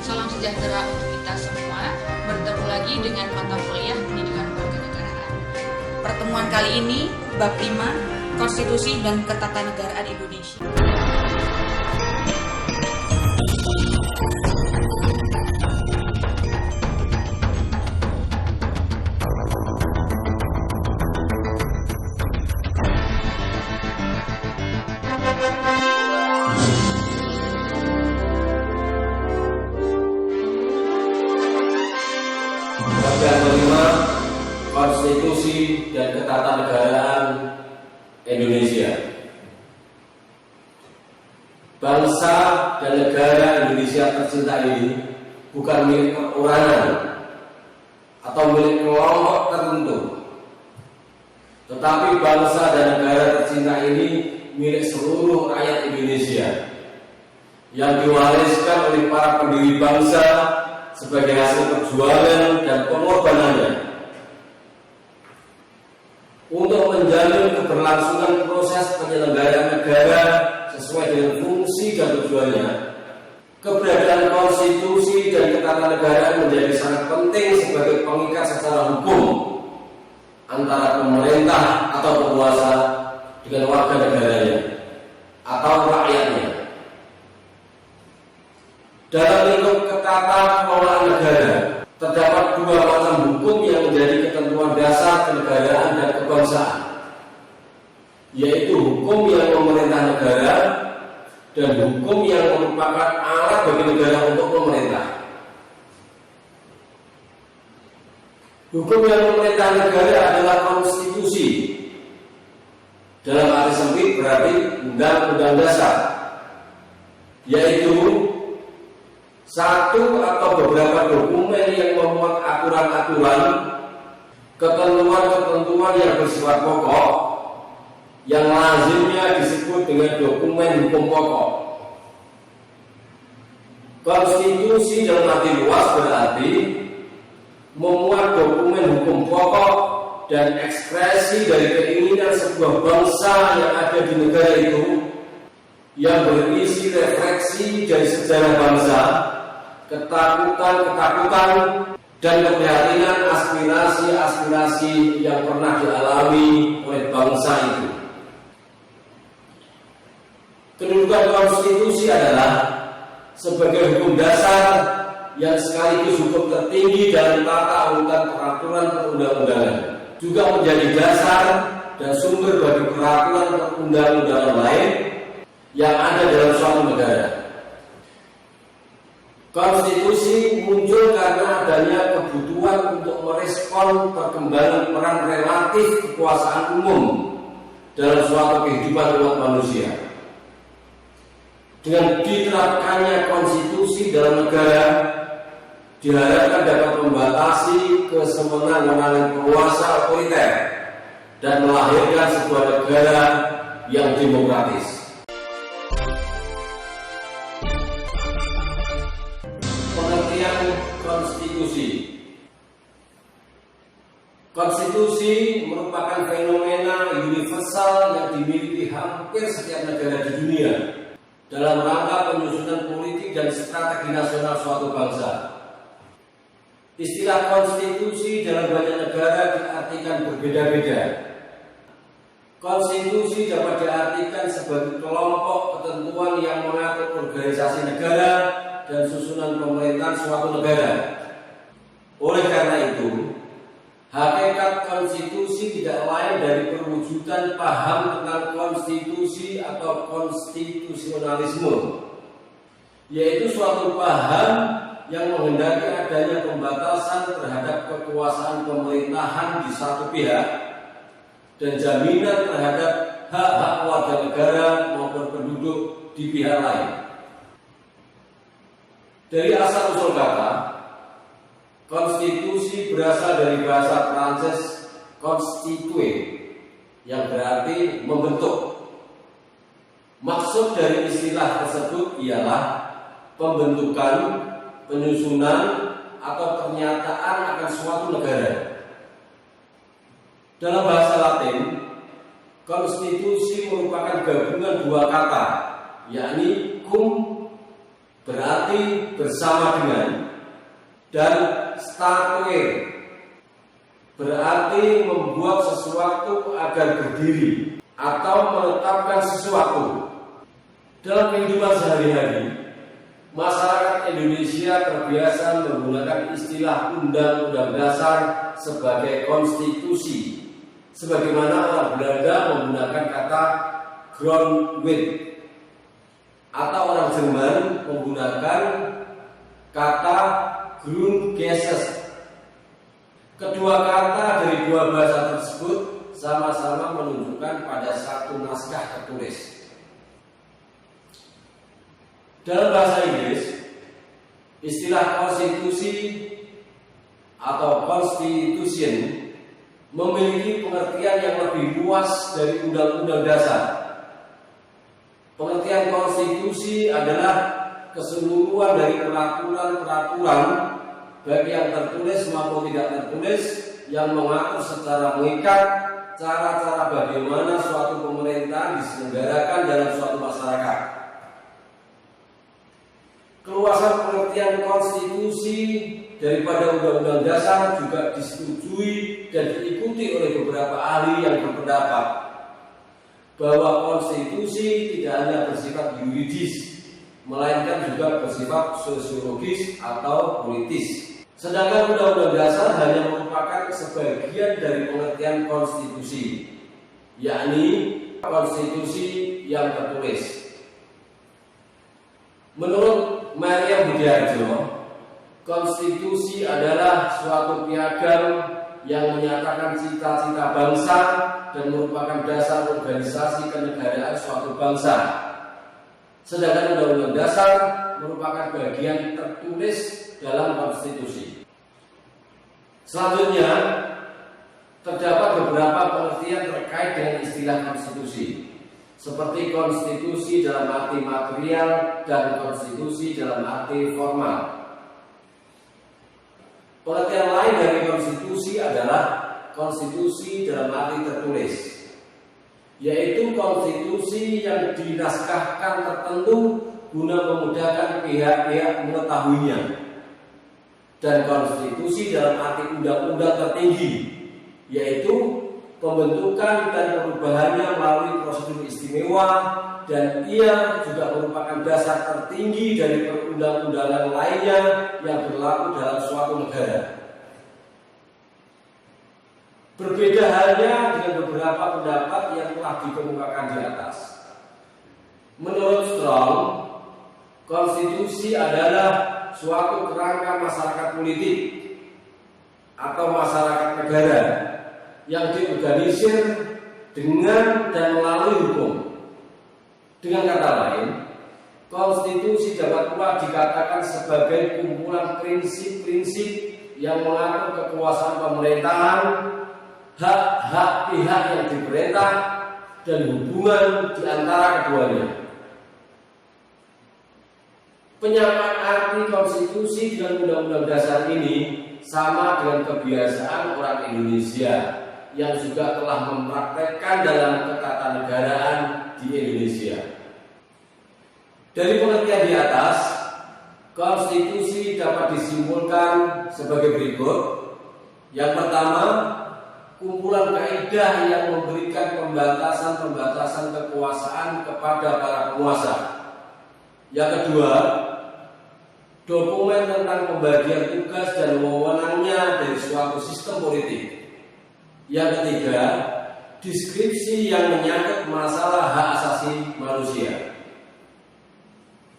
Salam sejahtera untuk kita semua. Bertemu lagi dengan mata kuliah Pendidikan Kewarganegaraan. Pertemuan kali ini bab 5 Konstitusi dan Ketatanegaraan Indonesia. Bagian kelima, Konstitusi dan Ketatanegaraan Indonesia. Bangsa dan negara Indonesia tercinta ini bukan milik perorangan atau milik kelompok tertentu, tetapi bangsa dan negara tercinta ini milik seluruh rakyat Indonesia yang diwariskan oleh para pendiri bangsa sebagai hasil perjuangan dan pengorbanannya untuk menjamin keberlangsungan proses penyelenggaraan negara sesuai dengan fungsi dan tujuannya. Keberadaan konstitusi dan ketatanegaraan menjadi sangat penting sebagai pengikat secara hukum antara pemerintah atau penguasa dengan warga negaranya atau rakyatnya. Dalam lingkup ketatanegaraan negara, terdapat dua macam hukum yang menjadi ketentuan dasar kenegaraan dan kebangsaan, yaitu hukum yang memerintah negara dan hukum yang merupakan alat bagi negara untuk memerintah. Hukum yang memerintah negara adalah konstitusi. Dalam arti sempit berarti undang-undang dasar, yaitu satu atau beberapa dokumen yang memuat aturan-aturan, ketentuan-ketentuan yang bersifat pokok, yang lazimnya disebut dengan dokumen hukum pokok. Konstitusi dalam arti luas berarti memuat dokumen hukum pokok dan ekspresi dari keinginan sebuah bangsa yang ada di negara itu, yang berisi refleksi dari sejarah bangsa, ketakutan dan keprihatinan aspirasi-aspirasi yang pernah dialami oleh bangsa itu. Kedudukan konstitusi adalah sebagai hukum dasar yang sekaligus hukum tertinggi dalam tata urutan peraturan perundang-undangan, juga menjadi dasar dan sumber bagi peraturan perundang-undangan lain yang ada dalam suatu negara. Konstitusi muncul karena adanya kebutuhan untuk merespon perkembangan peran relatif kekuasaan umum dalam suatu kehidupan umat manusia. Dengan diterapkannya konstitusi dalam negara, diharapkan dapat membatasi kesewenang-wenangan penguasa otoriter dan melahirkan sebuah negara yang demokratis. Pengertian konstitusi. Konstitusi merupakan fenomena universal yang dimiliki hampir setiap negara di dunia dalam rangka penyusunan politik dan strategi nasional suatu bangsa. Istilah konstitusi dalam banyak negara diartikan berbeda-beda. Konstitusi dapat diartikan sebagai kelompok ketentuan yang mengatur organisasi negara dan susunan pemerintahan suatu negara. Oleh karena itu, hakikat konstitusi tidak lain dari perwujudan paham tentang konstitusi atau konstitusionalisme, yaitu suatu paham yang menghendaki adanya pembatasan terhadap kekuasaan pemerintahan di satu pihak dan jaminan terhadap hak-hak warga negara maupun penduduk di pihak lain. Dari asal-usul kata, konstitusi berasal dari bahasa Prancis constituer, yang berarti membentuk. Maksud dari istilah tersebut ialah pembentukan, penyusunan, atau pernyataan akan suatu negara. Dalam bahasa Latin, konstitusi merupakan gabungan dua kata, yakni cum berarti bersama dengan, dan statuer berarti membuat sesuatu agar berdiri atau menetapkan sesuatu. Dalam kehidupan sehari-hari, masyarakat Indonesia terbiasa menggunakan istilah Undang-Undang Dasar sebagai konstitusi, sebagaimana orang Belanda menggunakan kata Grondwet, atau orang Jerman menggunakan kata Grundgesetz. Kedua kata dari dua bahasa tersebut sama-sama menunjukkan pada satu naskah tertulis. Dalam bahasa Inggris, istilah konstitusi atau constitution memiliki pengertian yang lebih luas dari undang-undang dasar. Pengertian konstitusi adalah keseluruhan dari peraturan-peraturan, baik yang tertulis maupun tidak tertulis, yang mengatur secara mengikat cara-cara bagaimana suatu pemerintahan diselenggarakan dalam suatu masyarakat. Keluasan pengertian konstitusi daripada undang-undang dasar juga disetujui dan diikuti oleh beberapa ahli yang berpendapat bahwa konstitusi tidak hanya bersifat yuridis, melainkan juga bersifat sosiologis atau politis. Sedangkan undang-undang dasar hanya merupakan sebagian dari pengertian konstitusi, yakni konstitusi yang tertulis. Menurut Maria Budiarjo, konstitusi adalah suatu piagam yang menyatakan cita-cita bangsa dan merupakan dasar organisasi kenegaraan suatu bangsa. Sedangkan undang-undang dasar merupakan bagian tertulis dalam konstitusi. Selanjutnya, terdapat beberapa pengertian terkait dengan istilah konstitusi, seperti konstitusi dalam arti material dan konstitusi dalam arti formal. Pengertian lain dari konstitusi adalah konstitusi dalam arti tertulis, yaitu konstitusi yang dinaskahkan tertentu guna memudahkan pihak-pihak mengetahuinya, dan konstitusi dalam arti undang-undang tertinggi, yaitu pembentukan dan perubahannya melalui prosedur istimewa, dan ia juga merupakan dasar tertinggi dari perundang-undangan lainnya yang berlaku dalam suatu negara. Berbeda halnya dengan beberapa pendapat yang telah dikemukakan di atas. Menurut Strong, konstitusi adalah suatu kerangka masyarakat politik atau masyarakat negara yang diorganisir dengan dan melalui hukum. Dengan kata lain, konstitusi dapat pula dikatakan sebagai kumpulan prinsip-prinsip yang mengatur kekuasaan pemerintahan, hak-hak pihak yang diperintah, dan hubungan di antara keduanya. Penyamaan arti konstitusi dengan undang-undang dasar ini sama dengan kebiasaan orang Indonesia yang juga telah mempraktekkan dalam ketatanegaraan di Indonesia. Dari pengertian di atas, konstitusi dapat disimpulkan sebagai berikut. Yang pertama, kumpulan kaidah yang memberikan pembatasan-pembatasan kekuasaan kepada para penguasa. Yang kedua, dokumen tentang pembagian tugas dan wewenangnya dari suatu sistem politik. Yang ketiga, deskripsi yang menyangkut masalah hak asasi manusia.